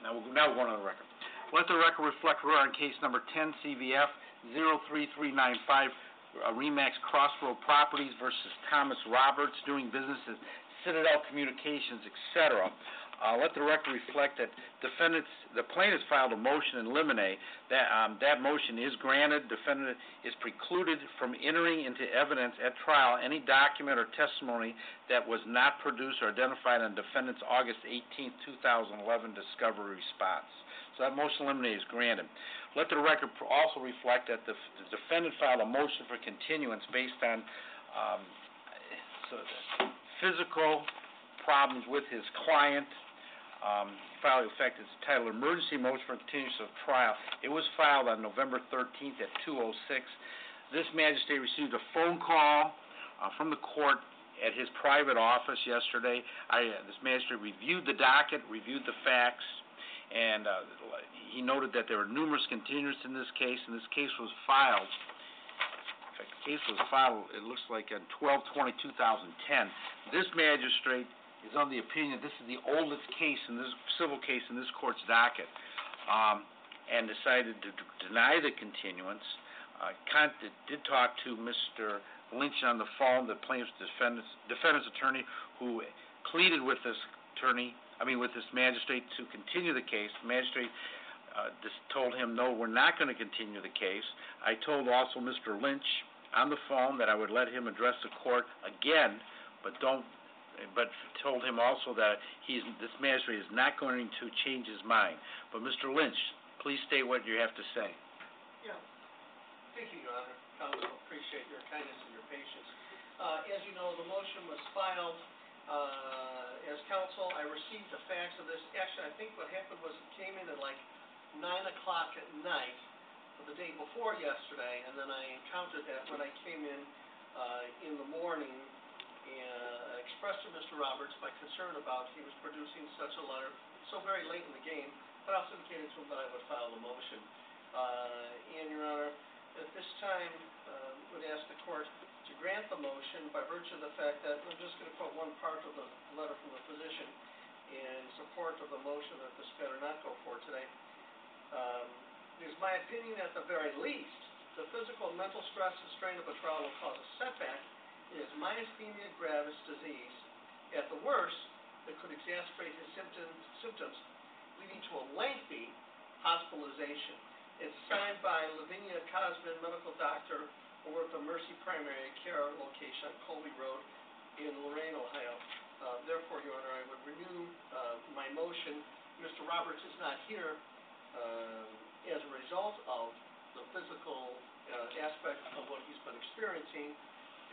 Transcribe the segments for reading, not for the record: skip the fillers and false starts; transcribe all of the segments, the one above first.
Now we're going on the record. Let the record reflect we're on case number 10CVF3395, Remax Crossroad Properties versus Thomas Roberts, doing business as Citadel Communications, etc. Let the record reflect that the plaintiff filed a motion in limine. That motion is granted. Defendant is precluded from entering into evidence at trial any document or testimony that was not produced or identified on defendant's August 18, 2011 discovery response. So that motion in limine is granted. Let the record also reflect that the defendant filed a motion for continuance based on physical problems with his client. Filed effective, it's titled Emergency Motion for Continuance of Trial. It was filed on November 13th at 2:06. This magistrate received a phone call from the court at his private office yesterday. This magistrate reviewed the docket, reviewed the facts, and he noted that there were numerous continuances in this case, and this case was filed. In fact, the case was filed, it looks like, on 12/20/2010. This magistrate is on the opinion that this is the oldest case in this civil case in this court's docket, and decided to deny the continuance. Did talk to Mr. Lynch on the phone, the plaintiff's defendant's attorney, who pleaded with this magistrate to continue the case. The magistrate just told him, no, we're not going to continue the case. I told also Mr. Lynch on the phone that I would let him address the court again, but told him also that this magistrate is not going to change his mind. But Mr. Lynch, please state what you have to say. Yeah. Thank you, Your Honor. Counsel, appreciate your kindness and your patience. As you know, the motion was filed. As counsel, I received the facts of this. Actually, I think what happened was it came in at like 9 o'clock at night of the day before yesterday, and then I encountered that when I came in the morning and expressed to Mr. Roberts my concern about he was producing such a letter so very late in the game, but also indicated to him that I would file the motion. And, Your Honor, at this time, would ask the court to grant the motion by virtue of the fact that I'm just going to quote one part of the letter from the physician in support of the motion that this matter not go forward today. It is my opinion at the very least the physical and mental stress and strain of a trial will cause a setback in his myasthenia gravis disease. At the worst, it could exacerbate his symptoms leading to a lengthy hospitalization. It's signed by Lavinia Cosman, medical doctor, over at the Mercy Primary Care location on Colby Road in Lorain, Ohio. Therefore, Your Honor, I would renew my motion. Mr. Roberts is not here as a result of the physical aspect of what he's been experiencing.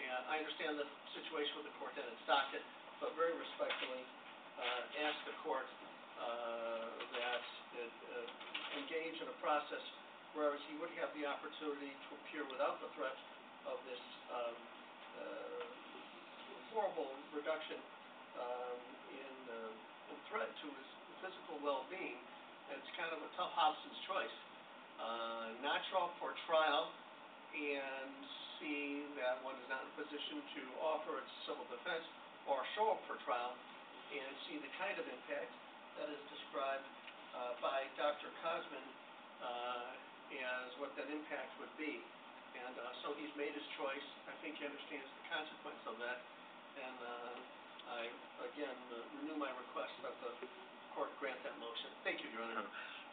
And I understand the situation with the court and its docket, but very respectfully ask the court that it engage in a process where he would have the opportunity to appear without the threat of this horrible reduction in threat to his physical well-being. It's kind of a tough Hobson's choice. Not show up for trial and see that one is not in a position to offer its civil defense, or show up for trial and see the kind of impact that is described by Dr. Cosman as what that impact would be. And so he's made his choice. I think he understands the consequence of that. And I, again, renew my request that the court grant that motion. Thank you, Your Honor.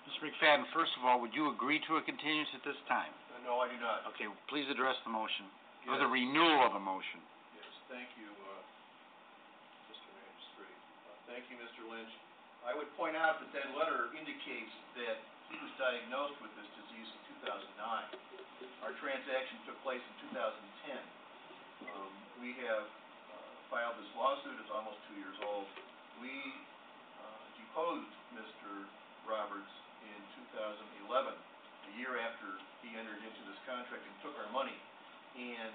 Mr. McFadden, first of all, would you agree to a continuance at this time? No, I do not. Okay, please address the motion, yes. or the renewal of the motion. Yes, thank you, Mr. Magistrate. Thank you, Mr. Lynch. I would point out that that letter indicates that he was diagnosed with this disease in 2009. Our transaction took place in 2010. We have filed this lawsuit. It's almost 2 years old. We deposed Mr. Roberts in 2011, a year after he entered into this contract and took our money. And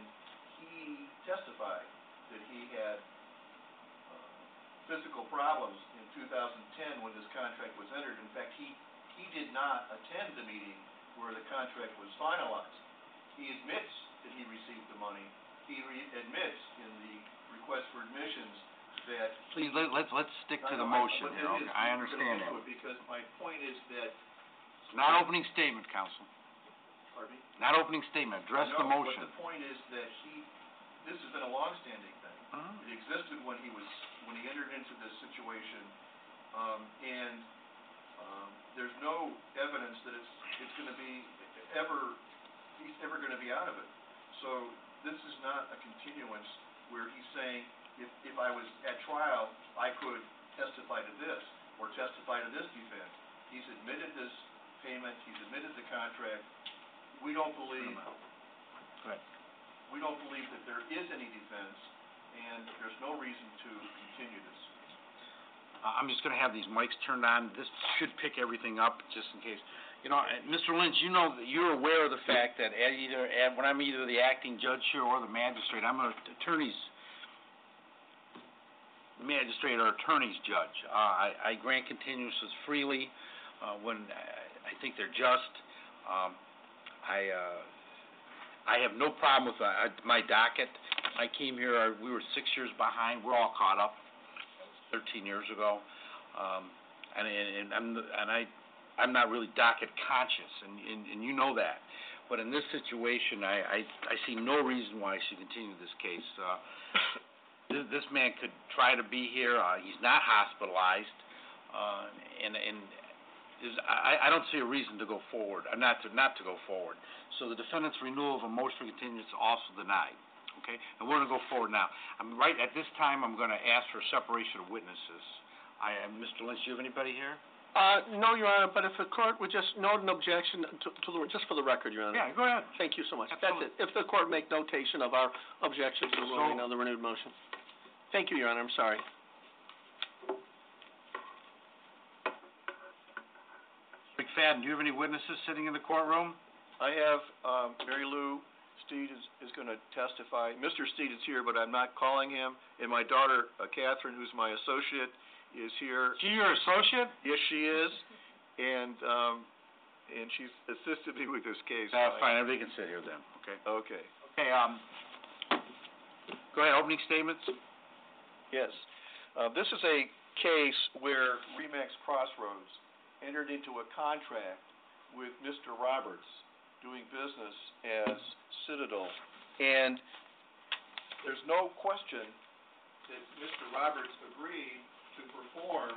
he testified that he had physical problems in 2010 when this contract was entered. In fact, he did not attend the meeting where the contract was finalized. He admits that he received the money. He admits in the request for admissions that... Please, let's stick to the I know, motion but here, it is, okay? I we're gonna understand get that. to it, because my point is that... Not opening statement, counsel. Pardon me? Not opening statement, address the No, motion. but the point is that this has been a long-standing thing. Mhm. It existed when he entered into this situation, and there's no evidence that it's gonna be he's ever gonna be out of it. So this is not a continuance where he's saying, if I was at trial, I could testify to this, or testify to this defense. He's admitted this payment, he's admitted the contract. We don't believe that there is any defense, and there's no reason to continue this. I'm just gonna have these mics turned on. This should pick everything up, just in case. You know, Mr. Lynch, you know that you're aware of the fact that when I'm either the acting judge here or the magistrate, I'm an magistrate or attorney's judge. I grant continuances freely when I think they're just. I have no problem with my docket. I came here, we were 6 years behind. We're all caught up. 13 years ago, I'm not really docket conscious, and you know that. But in this situation, I see no reason why I should continue this case. This man could try to be here. He's not hospitalized, and I don't see a reason to go forward, not to go forward. So the defendant's renewal of a motion for continuance is also denied. Okay, and we're going to go forward now. At this time, I'm going to ask for separation of witnesses. Mr. Lynch, do you have anybody here? No, Your Honor, but if the court would just note an objection just for the record, Your Honor. Yeah, go ahead. Thank you so much. Absolutely. That's it. If the court make notation of our objection to the ruling on the renewed motion. Thank you, Your Honor. I'm sorry. McFadden, do you have any witnesses sitting in the courtroom? I have, Mary Lou Steed is going to testify. Mr. Steed is here, but I'm not calling him. And my daughter, Catherine, who's my associate, is here. She your associate? Yes, she is. And she's assisted me with this case. Fine, everybody can sit here then, okay? Okay. Okay, go ahead, opening statements? Yes. This is a case where Remax Crossroads entered into a contract with Mr. Roberts, doing business as Citadel. And there's no question that Mr. Roberts agreed to perform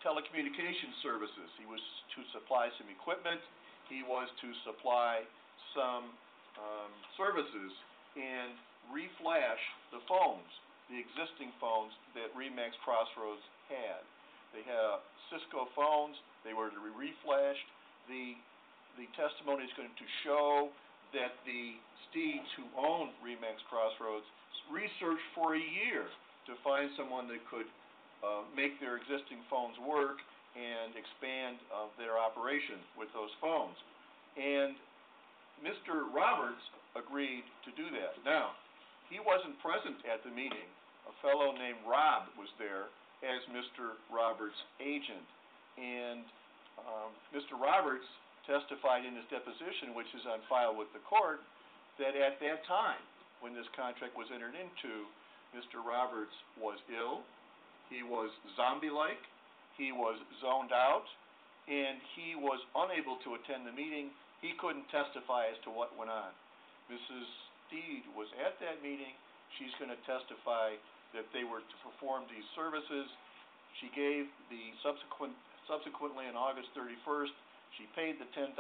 telecommunication services. He was to supply some equipment, he was to supply some services, and reflash the phones, the existing phones that Remax Crossroads had. They have Cisco phones, they were to be reflashed. The testimony is going to show that the Steeds who own Remax Crossroads researched for a year to find someone that could make their existing phones work and expand their operation with those phones. And Mr. Roberts agreed to do that. Now, he wasn't present at the meeting. A fellow named Rob was there as Mr. Roberts' agent. And Mr. Roberts testified in his deposition, which is on file with the court, that at that time, when this contract was entered into, Mr. Roberts was ill, he was zombie-like, he was zoned out, and he was unable to attend the meeting. He couldn't testify as to what went on. Mrs. Steed was at that meeting. She's going to testify that they were to perform these services. She gave the subsequently on August 31st, she paid the $10,665.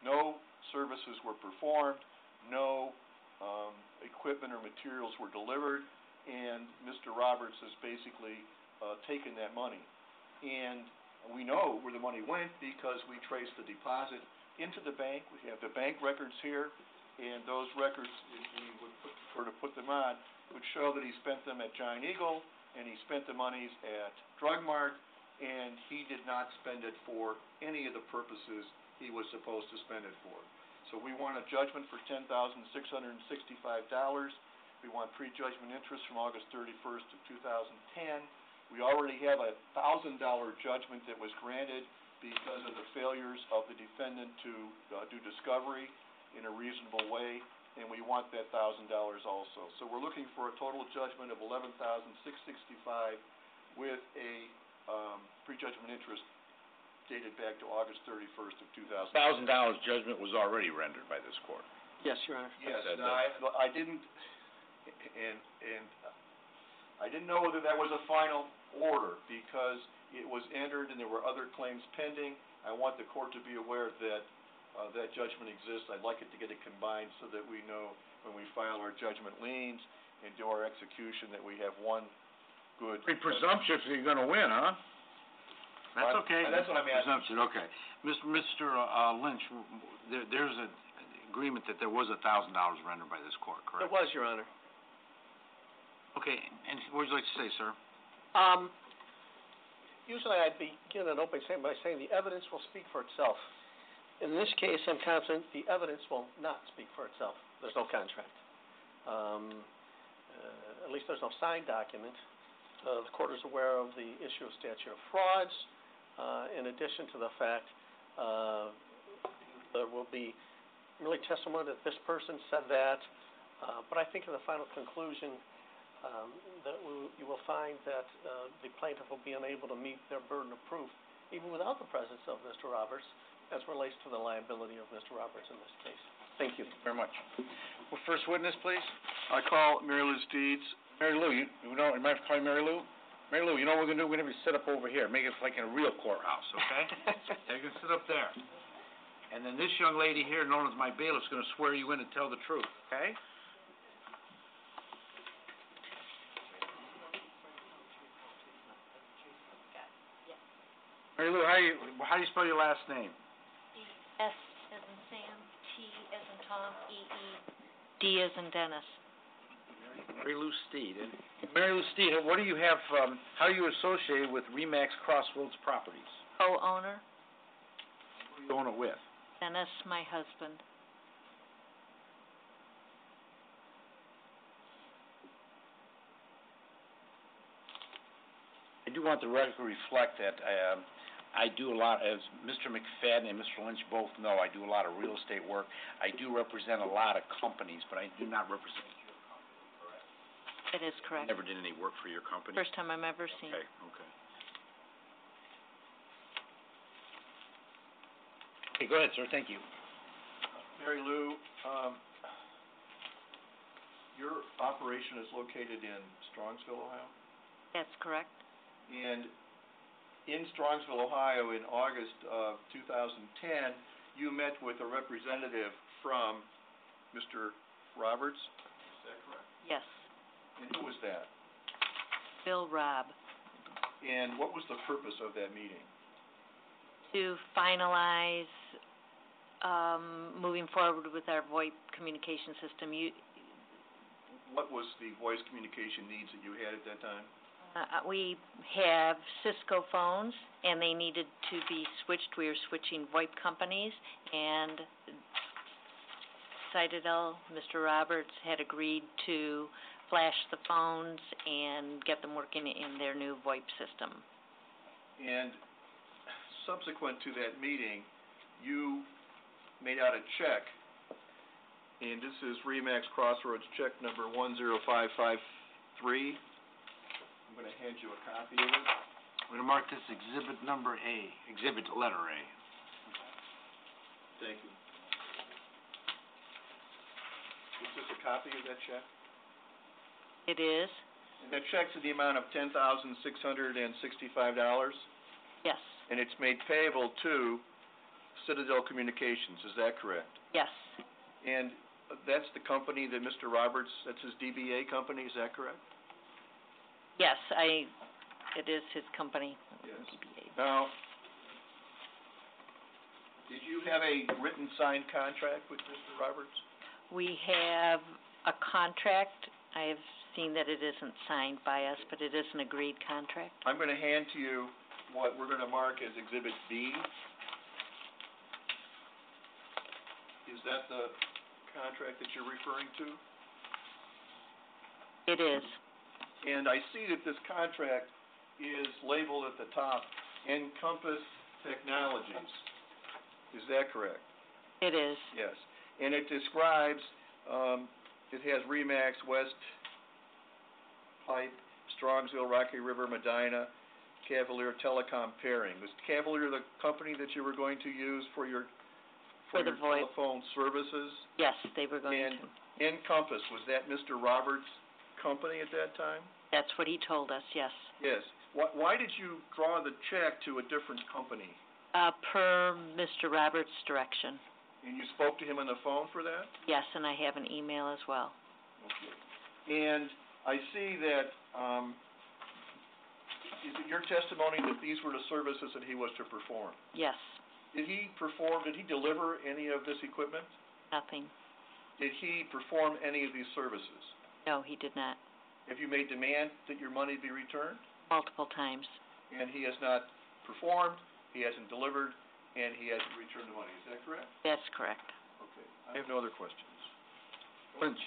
No services were performed, no equipment or materials were delivered, and Mr. Roberts has basically taken that money. And we know where the money went because we traced the deposit into the bank. We have the bank records here, and those records, if we were to put them on, would show that he spent them at Giant Eagle, and he spent the monies at Drug Mart, and he did not spend it for any of the purposes he was supposed to spend it for. So we want a judgment for $10,665. We want prejudgment interest from August 31st of 2010. We already have a $1,000 judgment that was granted because of the failures of the defendant to do discovery in a reasonable way and we want that $1,000 also. So we're looking for a total judgment of $11,665 with a prejudgment interest dated back to August 31st of 2000. $1,000 judgment was already rendered by this court. Yes, Your Honor. Yes, and I didn't, and I didn't know whether that was a final order because it was entered and there were other claims pending. I want the court to be aware that that judgment exists. I'd like it to get it combined so that we know when we file our judgment liens and do our execution that we have one good. Pretty presumptuous you're gonna win, huh? That's okay. That's what I'm asking. Presumption, okay. Mr. Lynch, there's an agreement that there was $1,000 rendered by this court, correct? It was, Your Honor. Okay, and what would you like to say, sir? Usually I'd begin an opening statement by saying the evidence will speak for itself. In this case, I'm confident the evidence will not speak for itself. There's no contract. At least there's no signed document. The court is aware of the issue of statute of frauds. In addition to the fact there will be really testimony that this person said that. But I think in the final conclusion that you will find that the plaintiff will be unable to meet their burden of proof, even without the presence of Mr. Roberts, as relates to the liability of Mr. Roberts in this case. Thank you. Very much. Well, first witness, please. I call Mary Lou Steeds. Mary Lou, you know, you might have to call you Mary Lou? Mary Lou, you know what we're gonna do? We're gonna sit up over here, make it like in a real courthouse, okay? You're gonna sit up there. And then this young lady here, known as my bailiff, is gonna swear you in and tell the truth, okay? Mary Lou, how do you spell your last name? S as in Sam, T as in Tom, E-E, D as in Dennis. Mary Lou Steed. And Mary Lou Steed, what do you have, how are you associated with Remax Crossroads Properties? Co-owner, Who are you own it with? Dennis, my husband. I do want the record to reflect that I do a lot, as Mr. McFadden and Mr. Lynch both know, I do a lot of real estate work. I do represent a lot of companies, but I do not represent your company, correct? It is correct. Never did any work for your company? First time I've ever seen. Okay, okay. Okay, go ahead, sir, thank you. Mary Lou, your operation is located in Strongsville, Ohio? That's correct. And in Strongsville, Ohio, in August of 2010, you met with a representative from Mr. Roberts, is that correct? Yes. And who was that? Bill Robb. And what was the purpose of that meeting? To finalize moving forward with our VoIP communication system. What was the voice communication needs that you had at that time? We have Cisco phones, and they needed to be switched. We were switching VoIP companies, and Citadel, Mr. Roberts, had agreed to flash the phones and get them working in their new VoIP system. And subsequent to that meeting, you made out a check, and this is Remax Crossroads check number 10553. I'm going to hand you a copy of it. I'm gonna mark this exhibit number A, exhibit letter A. Thank you. Is this a copy of that check? It is? And that check's in the amount of $10,665, Yes. and it's made payable to Citadel Communications, is that correct? Yes. And that's the company that Mr. Roberts, that's his DBA company, is that correct? Yes, it is his company, Yes. DBA. Now, did you have a written signed contract with Mr. Roberts? We have a contract. I have seen that it isn't signed by us, but it is an agreed contract. I'm going to hand to you what we're going to mark as Exhibit B. Is that the contract that you're referring to? It is. And I see that this contract is labeled at the top, Encompass Technologies. Is that correct? It is. Yes. And it describes It has Remax, West Pipe, Strongsville, Rocky River, Medina, Cavalier Telecom pairing. Was Cavalier the company that you were going to use for your For the VoIP. telephone services? Yes, they were going And to. Encompass, was that Mr. Roberts' company at that time? That's what he told us, yes. Yes. Why did you draw the check to a different company? Per Mr. Roberts' direction. And you spoke to him on the phone for that? Yes, and I have an email as well. Okay. And I see that, is it your testimony that these were the services that he was to perform? Yes, Did he deliver any of this equipment? nothing. Did he perform any of these services? No, he did not. Have you made demand that your money be returned? Multiple times. And he has not performed, he hasn't delivered, and he hasn't returned the money, is that correct? That's correct. Okay. I have no other questions. Lynch?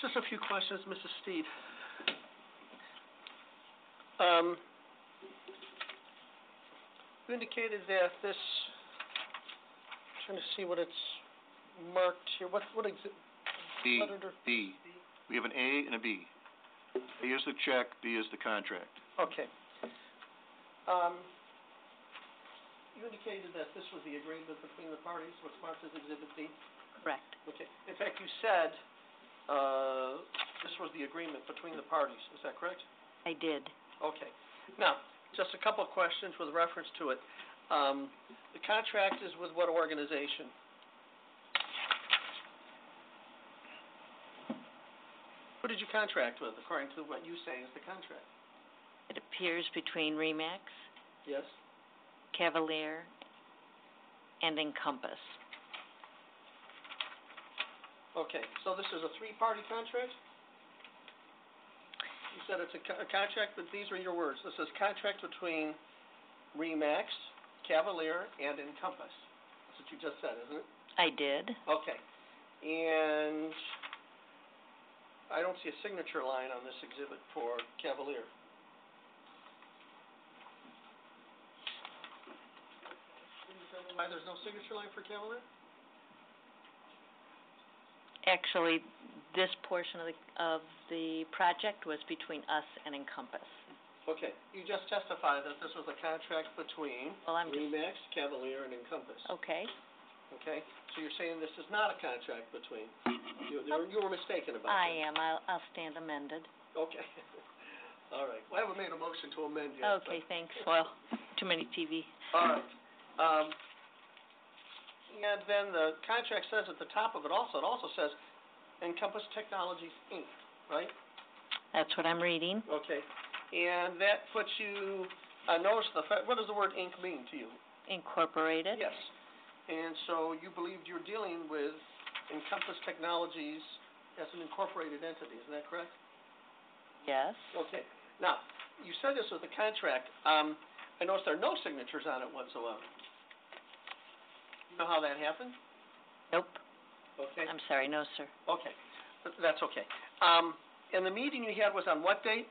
Just a few questions, Mrs. Steed. You indicated that this, trying to see what it's marked here, what B, letter? B. We have an A and a B. A is the check, B is the contract. Okay. You indicated that this was the agreement between the parties, what's marked as Exhibit B? Correct. Okay. In fact, you said, this was the agreement between the parties, is that correct? I did. Okay. Now, just a couple of questions with reference to it. The contract is with what organization? Who did you contract with, according to what you say is the contract? It appears between Remax, Yes? Cavalier, and Encompass. Okay, so this is a three-party contract? You said it's a contract, but these are your words. This is contract between Remax, Cavalier, and Encompass. That's what you just said, isn't it? I did. Okay. And I don't see a signature line on this exhibit for Cavalier. Can you tell me why there's no signature line for Cavalier? Actually, this portion of the project was between us and Encompass. Okay, you just testified that this was a contract between Well, I'm just, Remax, Cavalier, and Encompass. okay. Okay, so you're saying this is not a contract between, you were mistaken about I that. am. I'll stand amended. Okay. All right, well, I haven't made a motion to amend yet. Okay, thanks. Well, too many TV. All right. And then the contract says at the top of it also says Encompass Technologies, Inc., right? That's what I'm reading. Okay. And that puts you, notice what does the word Inc. mean to you? Incorporated? Yes. And so you believed you're dealing with Encompass Technologies as an incorporated entity, isn't that correct? Yes. Okay. Now, you said this was the contract. I noticed there are no signatures on it whatsoever. You know how that happened? Nope. Okay. I'm sorry, no, sir. Okay. That's okay. And the meeting you had was on what date?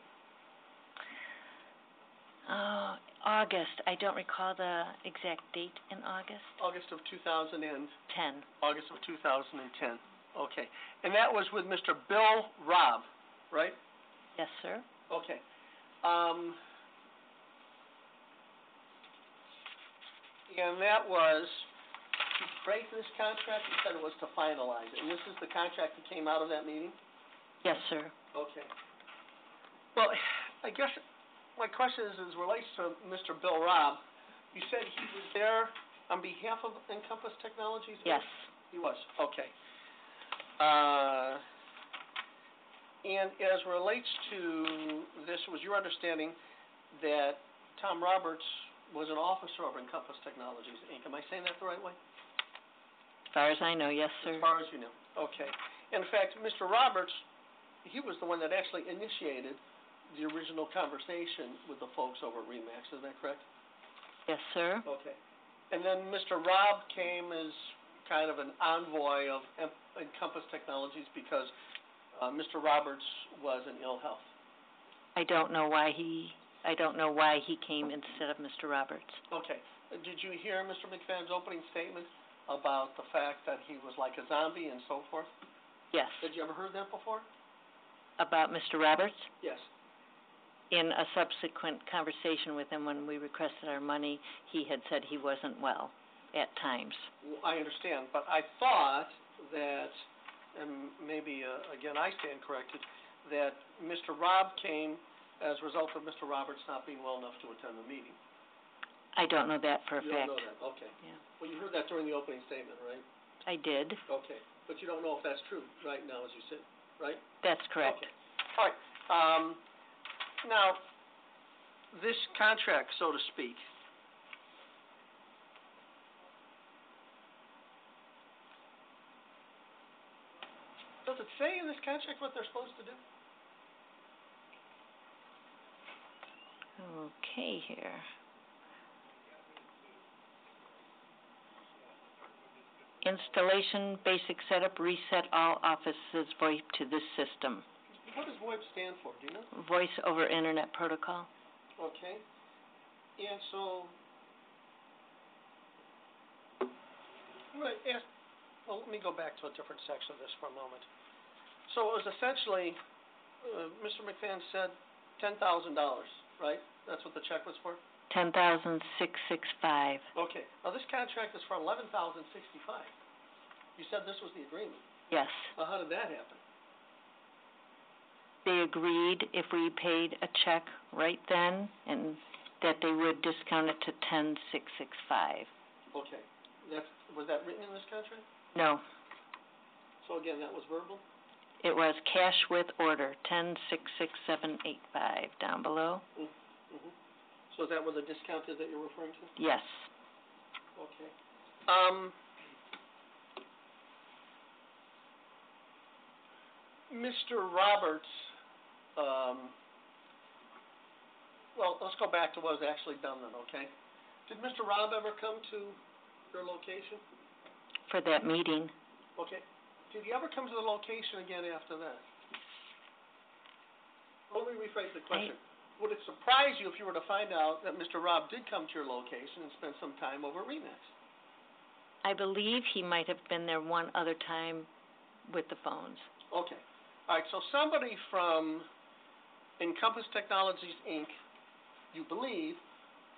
August. I don't recall the exact date in August. August of 2010. 10. August of 2010. Okay. And that was with Mr. Bill Robb, right? Yes, sir. Okay. And that was to break this contract, you said it was to finalize it, and this is the contract that came out of that meeting? Yes, sir. Okay. Well, I guess my question relates to Mr. Bill Robb. You said he was there on behalf of Encompass Technologies? Yes. He was, okay. And as relates to this, was your understanding that Tom Roberts was an officer of Encompass Technologies, Inc.? Am I saying that the right way? As far as I know, yes, sir. As far as you know, okay. In fact, Mr. Roberts, he was the one that actually initiated the original conversation with the folks over at Remax, is that correct? Yes, sir. Okay. And then Mr. Robb came as kind of an envoy of Encompass Technologies because Mr. Roberts was in ill health. I don't know why he came instead of Mr. Roberts. Okay. Did you hear Mr. McFadden's opening statement about the fact that he was like a zombie and so forth? Yes. Had you ever heard that before? About Mr. Roberts? Yes. In a subsequent conversation with him when we requested our money, he had said he wasn't well at times. Well, I understand, but I thought that, and maybe, again, I stand corrected, that Mr. Rob came as a result of Mr. Roberts not being well enough to attend the meeting. I don't know that for a You fact. don't know that, okay. Yeah. Well, you heard that during the opening statement, right? I did. Okay, but you don't know if that's true right now as you sit, right? That's correct. Okay. All right, now, this contract, so to speak, does it say in this contract what they're supposed to do? Okay, here. Installation, basic setup, reset all offices VoIP to this system. What does VoIP stand for, do you know? Voice over Internet Protocol. Okay, and so, I'm gonna ask, well, let me go back to a different section of this for a moment. So it was essentially, Mr. McFadden said $10,000, right? That's what the check was for? $10,665. Okay, now this contract is for $11,065. You said this was the agreement. Yes. Well, how did that happen? They agreed if we paid a check right then, and that they would discount it to $10,665. Okay, was that written in this contract? No, So again, that was verbal? it was cash with order, $10,667.85 down below. Mm-hmm. So is that where the discount is that you're referring to? Yes. Okay. Mr. Roberts, well, let's go back to what was actually done then, okay? Did Mr. Rob ever come to your location? For that meeting. Okay. Did he ever come to the location again after that? Let me rephrase the question. Would it surprise you if you were to find out that Mr. Rob did come to your location and spend some time over at Remax? I believe he might have been there one other time with the phones. Okay. All right, so somebody from Encompass Technologies, Inc., you believe,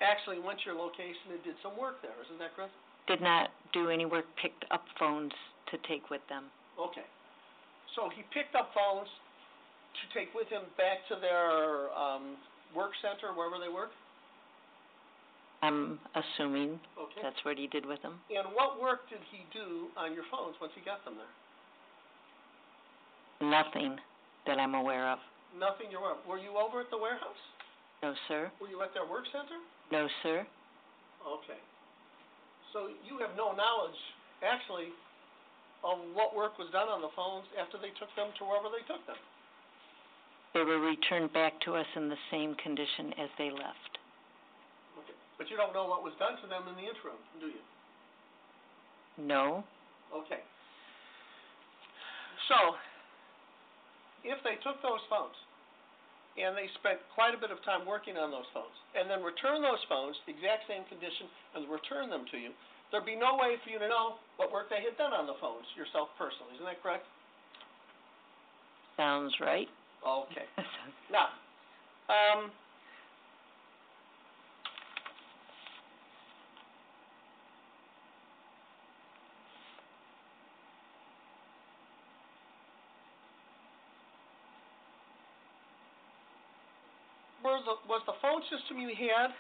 actually went to your location and did some work there, isn't that correct? Did not do any work, picked up phones to take with them. Okay. So he picked up phones to take with him back to their work center, wherever they work? I'm assuming Okay. that's what he did with them. And what work did he do on your phones once he got them there? Nothing that I'm aware of. Nothing you're aware of. Were you over at the warehouse? No, sir. Were you at their work center? No, sir. Okay. So you have no knowledge, actually, of what work was done on the phones after they took them to wherever they took them? They were returned back to us in the same condition as they left. Okay. But you don't know what was done to them in the interim, do you? No. Okay. So, if they took those phones, and they spent quite a bit of time working on those phones, and then return those phones, the exact same condition, and return them to you, there'd be no way for you to know what work they had done on the phones yourself personally. Isn't that correct? Sounds right. Okay. Now, was the phone system you had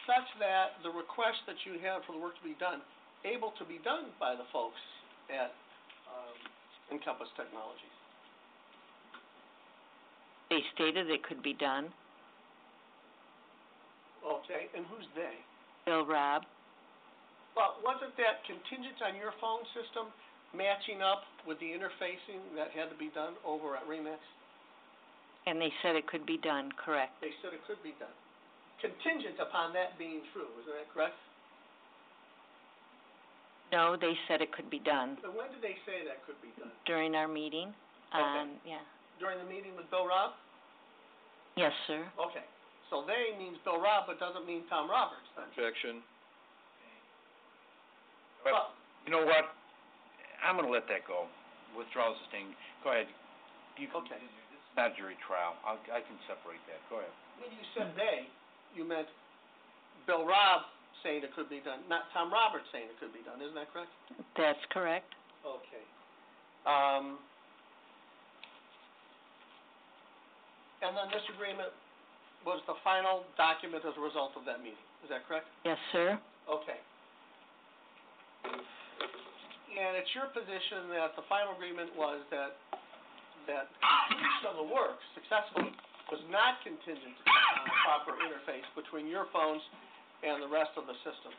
such that the request that you had for the work to be done, able to be done by the folks at Encompass Technologies? They stated it could be done. Okay, and who's they? Bill Robb. Well, wasn't that contingent on your phone system matching up with the interfacing that had to be done over at Remax? And they said it could be done, correct. They said it could be done. Contingent upon that being true, isn't that correct? No, they said it could be done So when did they say that could be done? during our meeting. Yeah. During the meeting with Bill Robb? Yes, sir. Okay. So they means Bill Robb, but doesn't mean Tom Roberts then. Objection. Well, You know what? I'm gonna let that go. Withdraw this thing. Go ahead. Okay. This is not jury trial. I can separate that. Go ahead. When you said they, you meant Bill Robb saying it could be done, not Tom Roberts saying it could be done, isn't that correct? That's correct. Okay. And then this agreement was the final document as a result of that meeting, is that correct? Yes, sir. Okay. And it's your position that the final agreement was that completion of the work successfully was not contingent on a proper interface between your phones and the rest of the systems?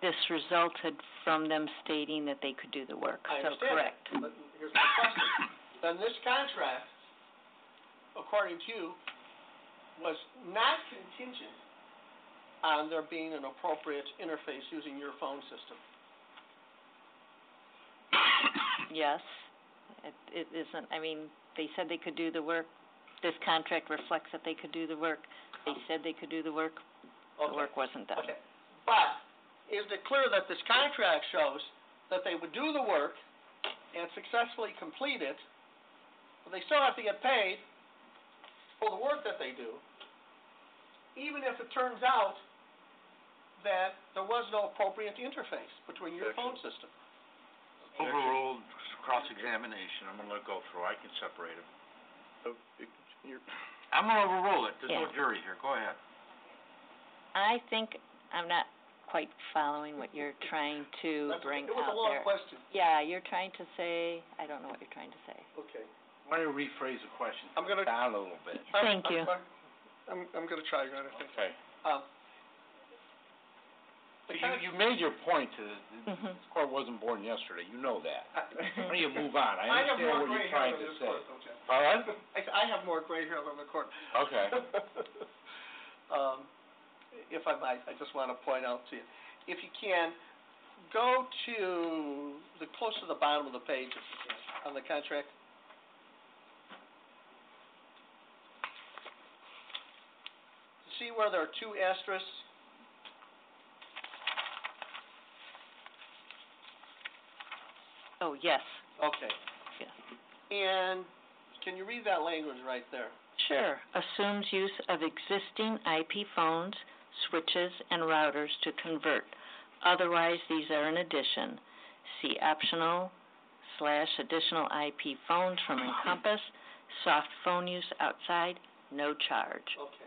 This resulted from them stating that they could do the work, I so understand correct. that, but here's my question. Then this contract, according to you, was not contingent on there being an appropriate interface using your phone system? Yes, it isn't, I mean, they said they could do the work. This contract reflects that they could do the work. They said they could do the work. The Okay. work wasn't done. Okay, but is it clear that this contract shows that they would do the work and successfully complete it, but they still have to get paid for the work that they do, even if it turns out that there was no appropriate interface between your phone system? Overruled cross-examination. I'm gonna let it go through. I can separate it. I'm gonna overrule it. There's no Yeah. jury here. Go ahead. I think I'm not quite following what you're trying to bring out there. It was a long question. Yeah, you're trying to say, I don't know what you're trying to say. Okay. Why don't you rephrase the question? I'm gonna- Down a little bit. Thank you. I'm gonna try, Your Honor, thank you. Okay. You made your point to, this court wasn't born yesterday, you know that. Why don't you move on? I understand what you're trying to say. All right? I have more gray hair than the court. Okay. If I might, I just want to point out to you, if you can, go to close to the bottom of the page, if you can, on the contract. See where there are two asterisks? Oh, yes. Okay. Yes. And can you read that language right there? Sure. Assumes use of existing IP phones, switches, and routers to convert. Otherwise, these are in addition. See optional/additional IP phones from Encompass, soft phone use outside, no charge. Okay.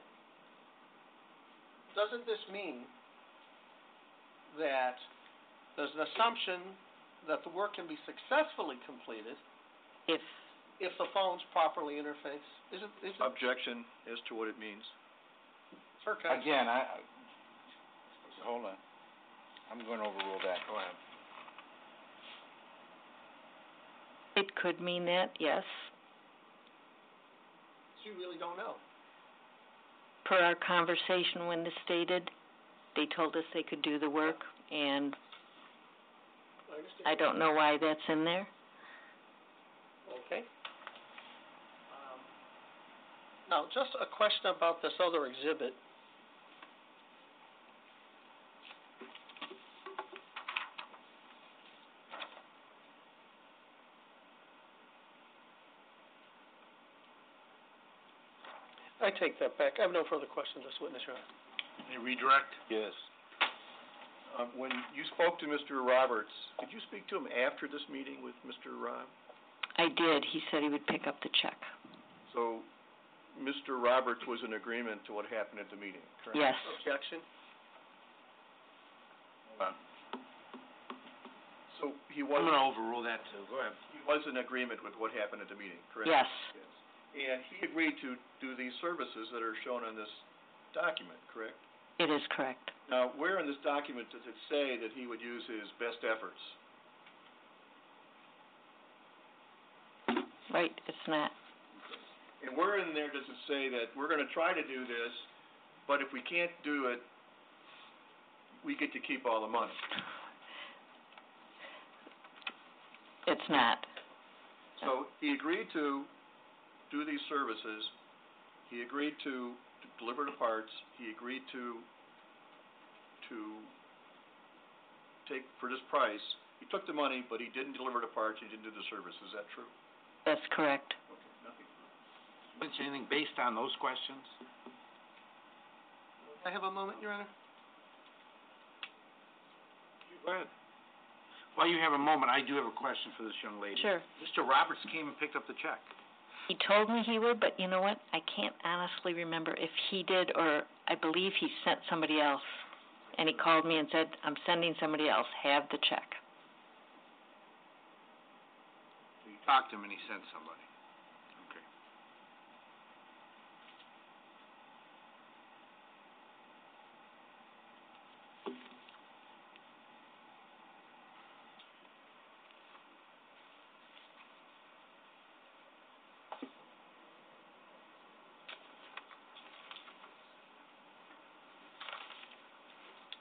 Doesn't this mean that there's an assumption that the work can be successfully completed If, if the phone's properly interfaced? Is it? Objection as to what it means. Sir, counsel. Again, hold on. I'm going to overrule that. Go ahead. it could mean that, yes. You really don't know. Per our conversation when this stated, they told us they could do the work, and I understand. I don't know why that's in there. Okay. Now, just a question about this other exhibit. I take that back. I have no further questions of this witness, Your Honor. Any redirect? Yes. When you spoke to Mr. Roberts, did you speak to him after this meeting with Mr. Rob? I did. He said he would pick up the check. So, Mr. Roberts was in agreement to what happened at the meeting, correct? Yes. Objection? Hold on. So, he I'm was, going to overrule that too. Go ahead. he was in agreement with what happened at the meeting, correct? Yes. Yes. And he agreed to do these services that are shown on this document, correct? It is correct. Now, where in this document does it say that he would use his best efforts? Right, it's not. And where in there does it say that we're gonna try to do this, but if we can't do it, we get to keep all the money? It's not. So, he agreed to do these services, he agreed to deliver the parts, he agreed to take, for this price, he took the money, but he didn't deliver the parts, he didn't do the service, is that true? That's correct. Okay, nothing. Lynch, anything based on those questions? I have a moment, Your Honor? Go ahead. While you have a moment, I do have a question for this young lady. Sure. Mr. Roberts came and picked up the check. He told me he would, but you know what? I can't honestly remember if he did or I believe he sent somebody else. And he called me and said, I'm sending somebody else, have the check. So you talked to him and he sent somebody. Okay.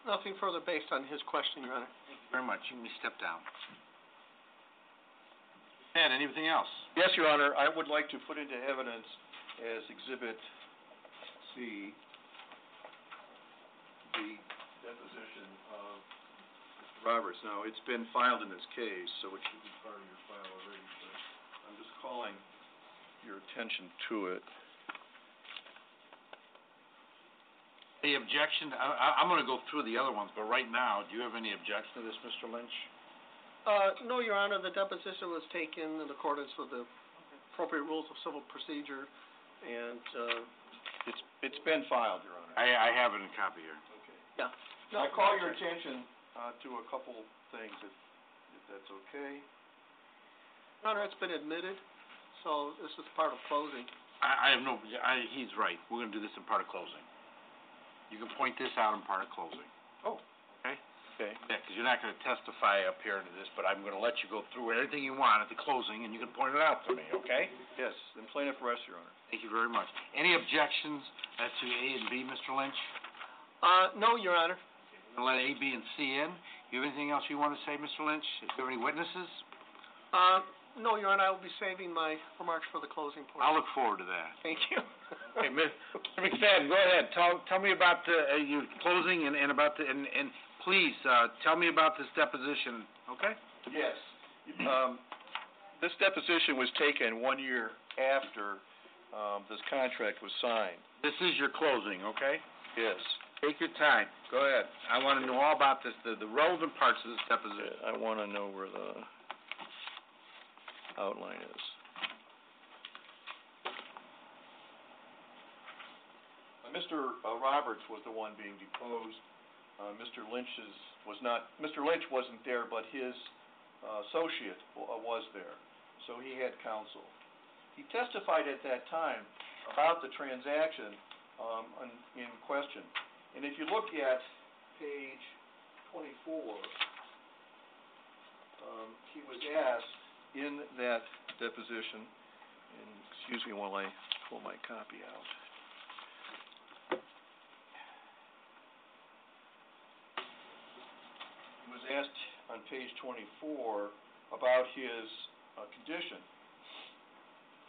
Nothing further based on his question, Your Honor. Thank you very much. You may step down. Ed, anything else? Yes, Your Honor, I would like to put into evidence as Exhibit C, the deposition of Mr. Roberts. Now, it's been filed in this case, so it should be part of your file already, but I'm just calling your attention to it. The objection, I'm gonna go through the other ones, but right now, do you have any objection to this, Mr. Lynch? No, Your Honor, the deposition was taken in accordance with the appropriate rules of civil procedure, and, It's been filed, Your Honor. I have it in copy here. Okay. yeah. No, I call your attention, to a couple things, if that's okay. Your Honor, it's been admitted, so this is part of closing. I have no, he's right. We're gonna do this in part of closing. You can point this out in part of closing. Oh. Okay? Okay. Yeah, 'cause you're not gonna testify up here into this, but I'm gonna let you go through everything you want at the closing, and you can point it out to me, okay? Yes, then plaintiff rests, Your Honor. Thank you very much. Any objections as to A and B, Mr. Lynch? No, Your Honor. We'll let A, B, and C in. You have anything else you want to say, Mr. Lynch? Do you have any witnesses? No, Your Honor, I will be saving my remarks for the closing portion. I'll look forward to that. Thank you. Okay, Mr. McFadden, go ahead, tell me about the, your closing and about the, and please, tell me about this deposition, okay? Yes. This deposition was taken 1 year after, this contract was signed. This is your closing, okay? Yes. Take your time, go ahead. I wanna know all about this, the relevant parts of this deposition. I wanna know where the outline is. Mr. Roberts was the one being deposed. Mr. Lynch wasn't there, but his associate was there, so he had counsel. He testified at that time about the transaction in question. And if you look at page 24, he was asked in that deposition, and excuse me while I pull my copy out. He was asked on page 24 about his condition.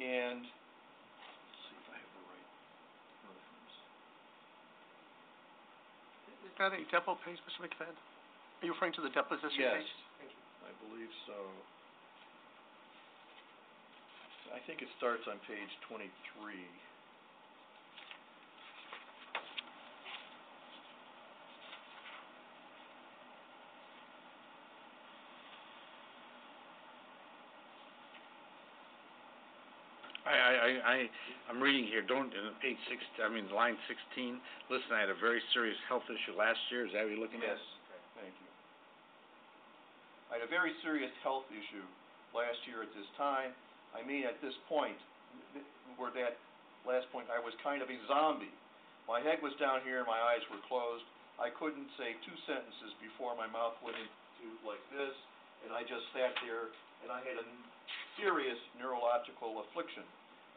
And, let's see if I have the right reference. Is that a depo page, Mr. McFadden? Are you referring to the deposition Yes, page? I believe so. I think it starts on page 23. I'm reading here, page line 16, listen, I had a very serious health issue last year, is that what you're looking at? Yes, thank you. I had a very serious health issue last year at this time. I mean, at this point, where that last point, I was kind of a zombie. My head was down here, my eyes were closed. I couldn't say 2 sentences before my mouth went into like this, and I just sat there, and I had a serious neurological affliction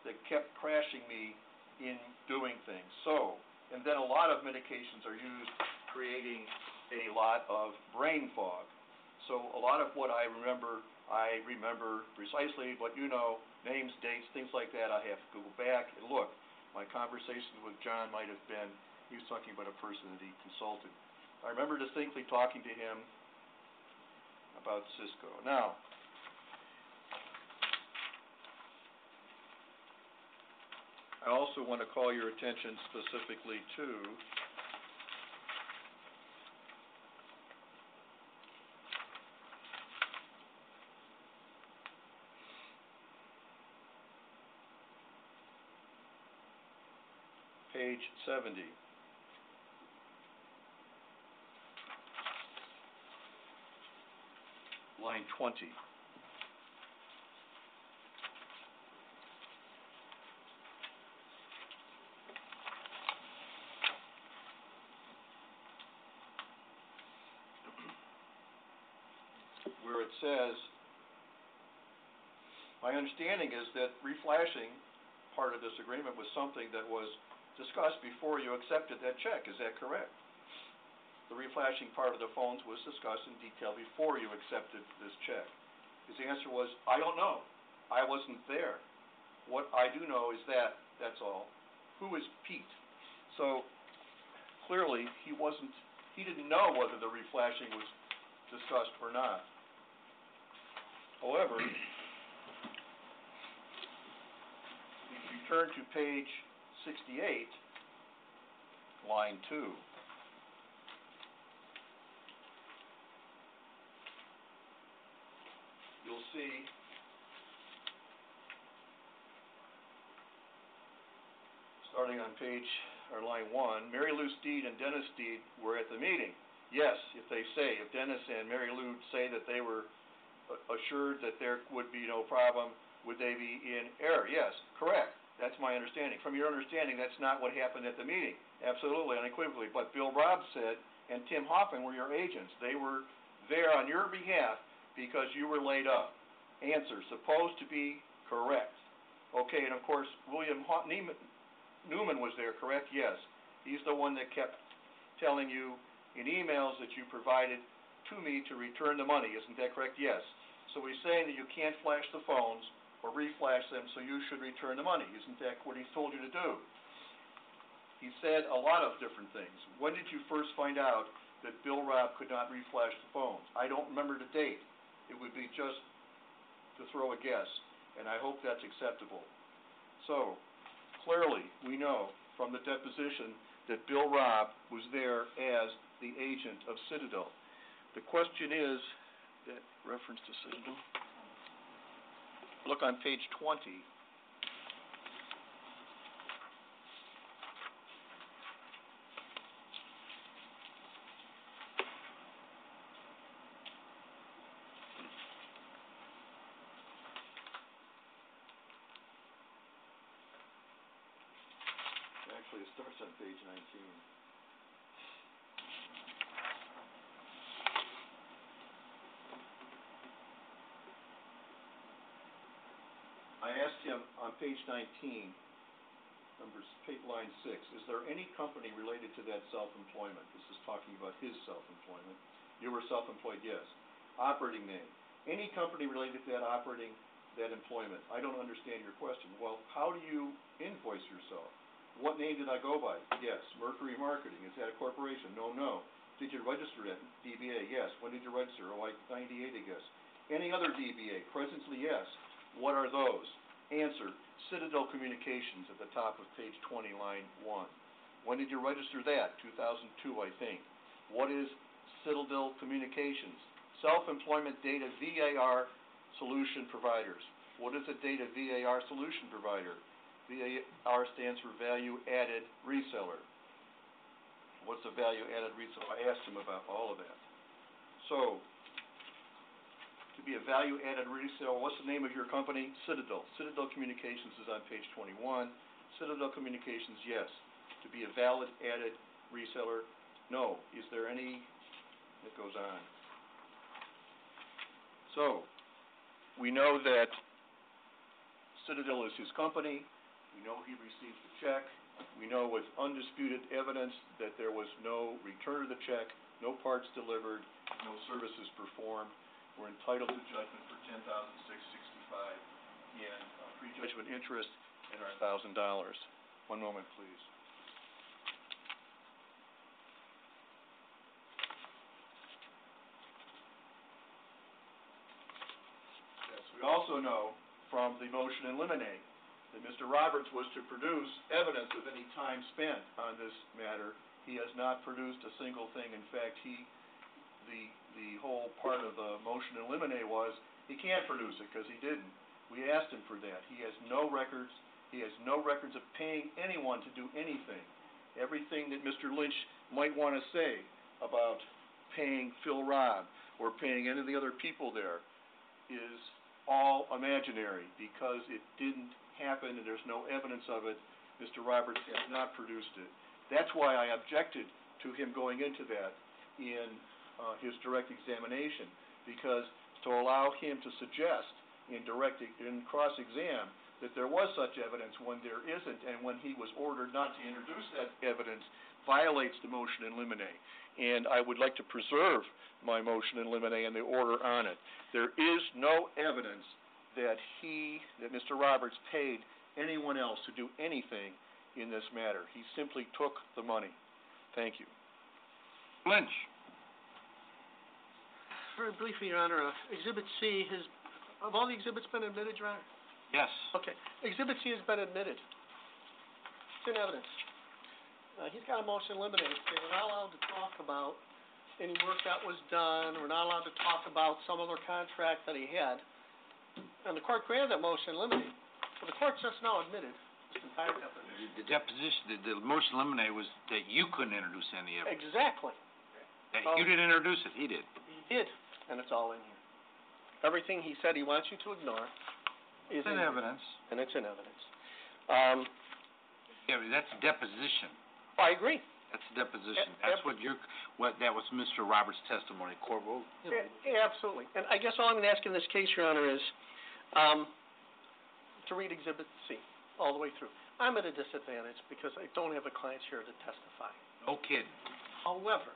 that kept crashing me in doing things. So, and then a lot of medications are used, creating a lot of brain fog. So a lot of what I remember precisely, but you know, names, dates, things like that, I have to go back and look. My conversation with John might have been, he was talking about a person that he consulted. I remember distinctly talking to him about Cisco. Now, I also want to call your attention specifically to page 70. Line 20. Where it says, my understanding is that reflashing part of this agreement was something that was discussed before you accepted that check. Is that correct? The reflashing part of the phones was discussed in detail before you accepted this check. His answer was, I don't know. I wasn't there. What I do know is that, that's all. Who is Pete? So, clearly, he didn't know whether the reflashing was discussed or not. However, if you turn to page 68, line 2, you'll see starting on line 1, Mary Lou Steed and Dennis Steed were at the meeting. Yes, if Dennis and Mary Lou say that they were assured that there would be no problem, would they be in error? Yes, correct. That's my understanding. From your understanding, that's not what happened at the meeting. Absolutely, unequivocally. But Bill Robb said, and Tim Hoffman were your agents. They were there on your behalf because you were laid up. Answer, supposed to be correct. Okay, and of course, William Newman was there, correct? Yes. He's the one that kept telling you in emails that you provided to me to return the money. Isn't that correct? Yes. So he's saying that you can't flash the phones or reflash them, so you should return the money. Isn't that what he told you to do? He said a lot of different things. When did you first find out that Bill Robb could not reflash the phones? I don't remember the date. It would be just to throw a guess, and I hope that's acceptable. So, clearly, we know from the deposition that Bill Robb was there as the agent of Citadel. The question is, that reference to Citadel? Look on page 20. Actually, it starts on page 19. I asked him on page 19, line 6, is there any company related to that self-employment? This is talking about his self-employment. You were self-employed, yes. Operating name. Any company related to that employment? I don't understand your question. Well, how do you invoice yourself? What name did I go by? Yes. Mercury Marketing. Is that a corporation? No, no. Did you register at DBA? Yes. When did you register? Oh, like 98, I guess. Any other DBA? Presently, yes. What are those? Answer, Citadel Communications at the top of page 20, line 1. When did you register that? 2002, I think. What is Citadel Communications? Self-Employment Data VAR Solution Providers. What is a Data VAR Solution Provider? VAR stands for Value Added Reseller. What's a Value Added Reseller? I asked him about all of that. So, to be a value-added reseller, what's the name of your company? Citadel. Citadel Communications is on page 21. Citadel Communications, yes. To be a value-added reseller, no. Is there any? It goes on. So, we know that Citadel is his company. We know he received the check. We know with undisputed evidence that there was no return of the check, no parts delivered, no services performed. We're entitled to judgment for $10,665 in prejudgment interest and our $1,000. One moment, please. no from the motion in limine, that Mr. Roberts was to produce evidence of any time spent on this matter. He has not produced a single thing. In fact, the whole part of the motion in limine was he can't produce it because he didn't. We asked him for that. He has no records. He has no records of paying anyone to do anything. Everything that Mr. Lynch might want to say about paying Phil Robb or paying any of the other people there is all imaginary because it didn't happen and there's no evidence of it. Mr. Roberts has not produced it. That's why I objected to him going into that in his direct examination, because to allow him to suggest in cross-exam that there was such evidence when there isn't, and when he was ordered not to introduce that evidence, violates the motion in limine. And I would like to preserve my motion in limine and the order on it. There is no evidence that Mr. Roberts paid anyone else to do anything in this matter. He simply took the money. Thank you. Lynch? Very briefly, Your Honor, Exhibit C have all the exhibits been admitted, Your Honor? Yes. Okay, Exhibit C has been admitted. It's in evidence. He's got a motion limited. We're not allowed to talk about any work that was done. We're not allowed to talk about some other contract that he had. And the court granted that motion limited. So the court just now admitted this entire deposition. The deposition, the motion eliminated was that you couldn't introduce any evidence. Exactly. That you didn't introduce it, he did. He did, and it's all in here. Everything he said he wants you to ignore is It's in evidence. And it's in evidence. Yeah, but that's deposition. I agree. That's deposition. That's that was Mr. Roberts' testimony. Court will. Yeah, absolutely. And I guess all I'm going to ask in this case, Your Honor, is to read Exhibit C all the way through. I'm at a disadvantage because I don't have the clients here to testify. No kidding. However,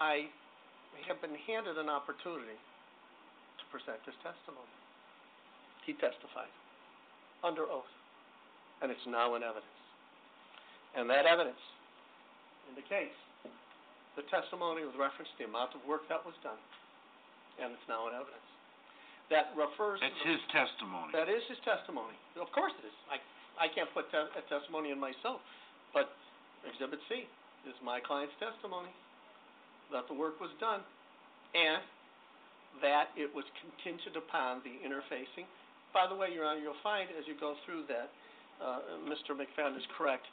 I have been handed an opportunity to present his testimony. He testified under oath, and it's now in evidence. And that evidence indicates the testimony with reference to the amount of work that was done, and it's now in evidence. That refers That's his testimony. That is his testimony. Of course it is. I can't put a testimony in myself, but Exhibit C is my client's testimony that the work was done and that it was contingent upon the interfacing. By the way, Your Honor, you'll find as you go through that, Mr. McFadden is correct,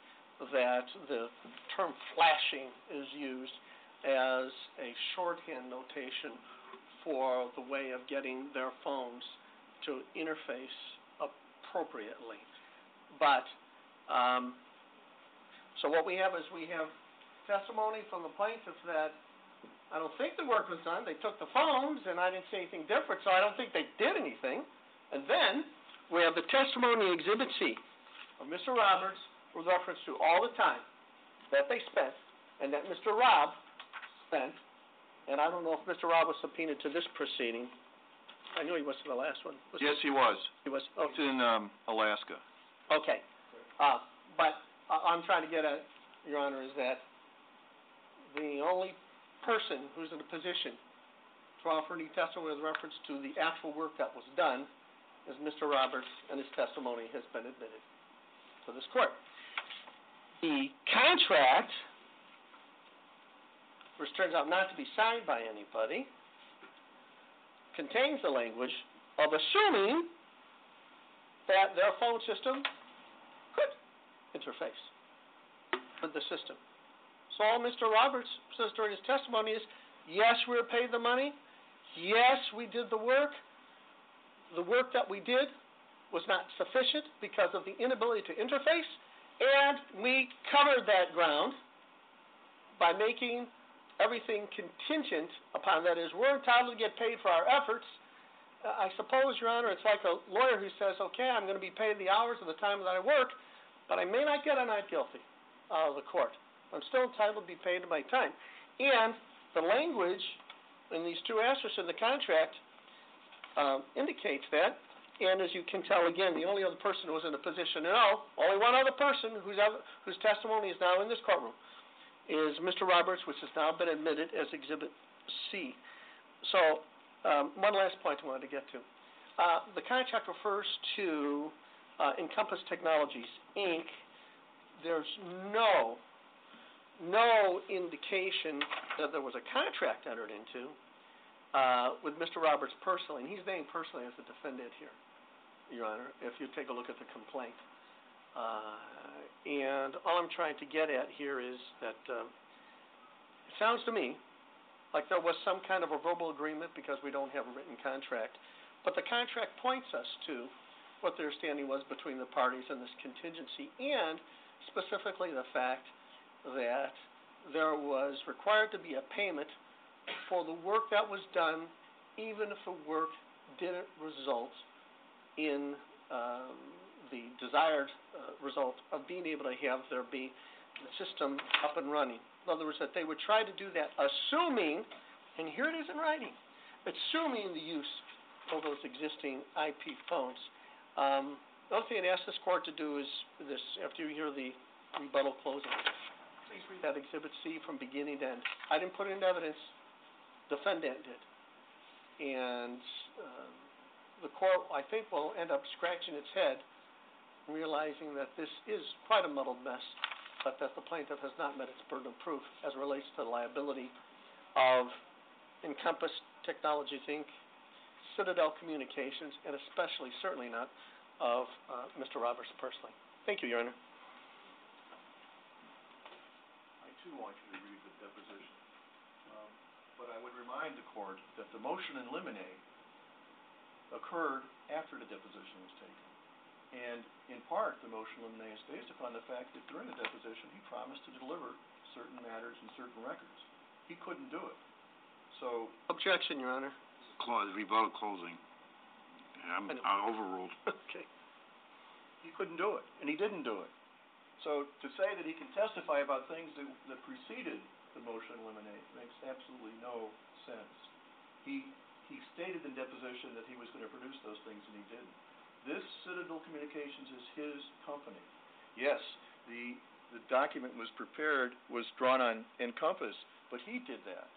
that the term flashing is used as a shorthand notation for the way of getting their phones to interface appropriately. But, so what we have is we have testimony from the plaintiff that I don't think the work was done. They took the phones, and I didn't see anything different, so I don't think they did anything. And then we have the testimony in Exhibit C of Mr. Roberts with reference to all the time that they spent and that Mr. Robb spent. And I don't know if Mr. Robb was subpoenaed to this proceeding. I knew he was to the last one. Yes, he was. He was? It's in Alaska. Okay. But I'm trying to get at, Your Honor, is that the only person who's in a position to offer any testimony with reference to the actual work that was done is Mr. Roberts, and his testimony has been admitted to this court. The contract, which turns out not to be signed by anybody, contains the language of assuming that their phone system could interface with the system. So all Mr. Roberts says during his testimony is, yes, we were paid the money. Yes, we did the work. The work that we did was not sufficient because of the inability to interface, and we covered that ground by making everything contingent upon that is we're entitled to get paid for our efforts. I suppose, Your Honor, it's like a lawyer who says, okay, I'm going to be paid the hours and the time that I work, but I may not get a not guilty out of the court. I'm still entitled to be paid in my time. And the language in these two asterisks in the contract indicates that. And as you can tell, again, the only other person who was in a position to know, only one other person whose testimony is now in this courtroom, is Mr. Roberts, which has now been admitted as Exhibit C. So one last point I wanted to get to. The contract refers to, Encompass Technologies, Inc. There's no indication that there was a contract entered into, with Mr. Roberts personally, and he's named personally as the defendant here, Your Honor, if you take a look at the complaint. And all I'm trying to get at here is that, it sounds to me like there was some kind of a verbal agreement because we don't have a written contract, but the contract points us to what their standing was between the parties in this contingency, and specifically the fact that there was required to be a payment for the work that was done, even if the work didn't result in the desired result of being able to have there be the system up and running. In other words, that they would try to do that assuming, and here it is in writing, assuming the use of those existing IP phones. The other thing I'd ask this court to do is this, after you hear the rebuttal closing, please read that Exhibit C from beginning to end. I didn't put it into evidence, defendant did. And the court, I think, will end up scratching its head, realizing that this is quite a muddled mess, but that the plaintiff has not met its burden of proof as it relates to the liability of Encompass Technologies, Inc., Citadel Communications, and especially, certainly not, of Mr. Roberts personally. Thank you, Your Honor. I too want you to read the deposition. But I would remind the court that the motion in limine occurred after the deposition was taken. And in part, the motion in limine is based upon the fact that during the deposition, he promised to deliver certain matters and certain records. He couldn't do it. So... Objection, Your Honor. Rebuttal closing. I'm overruled. Okay. He couldn't do it, and he didn't do it. So to say that he can testify about things that preceded the motion in limine makes absolutely no sense. He stated in deposition that he was going to produce those things, and he didn't. This Citadel Communications is his company. Yes, the document was prepared, was drawn on Encompass, but he did that.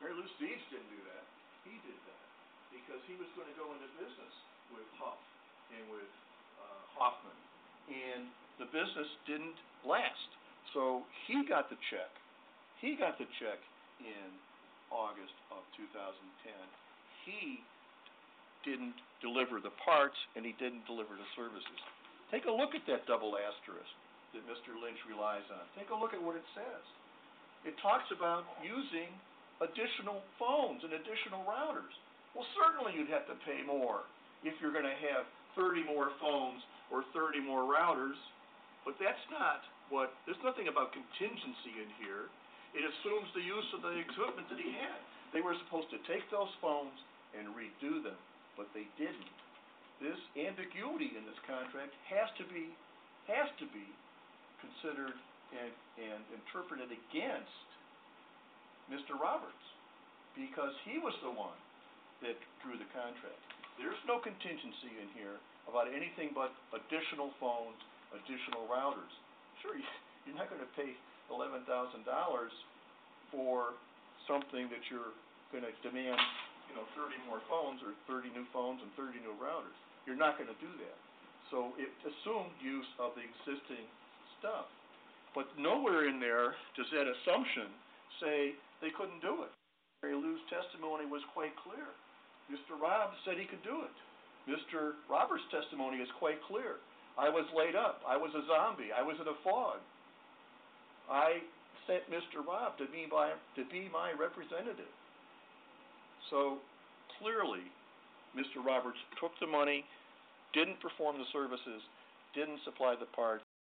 Mary Lou Steves didn't do that. He did that because he was going to go into business with Huff and with Hoffman, and the business didn't last. So he got the check. He got the check in August of 2010. He didn't deliver the parts, and he didn't deliver the services. Take a look at that double asterisk that Mr. Lynch relies on. Take a look at what it says. It talks about using additional phones and additional routers. Well, certainly you'd have to pay more if you're going to have 30 more phones or 30 more routers, but that's not what, there's nothing about contingency in here. It assumes the use of the equipment that he had. They were supposed to take those phones and redo them, but they didn't. This ambiguity in this contract has to be considered and interpreted against Mr. Roberts, because he was the one that drew the contract. There's no contingency in here about anything but additional phones, additional routers. Sure, you're not going to pay $11,000 for something that you're going to demand, 30 more phones or 30 new phones and 30 new routers. You're not going to do that. So it assumed use of the existing stuff. But nowhere in there does that assumption say they couldn't do it. Mary Lou's testimony was quite clear. Mr. Robb said he could do it. Mr. Roberts' testimony is quite clear. I was laid up. I was a zombie. I was in a fog. I sent Mr. Robb to be my representative. So clearly, Mr. Roberts took the money, didn't perform the services, didn't supply the parts,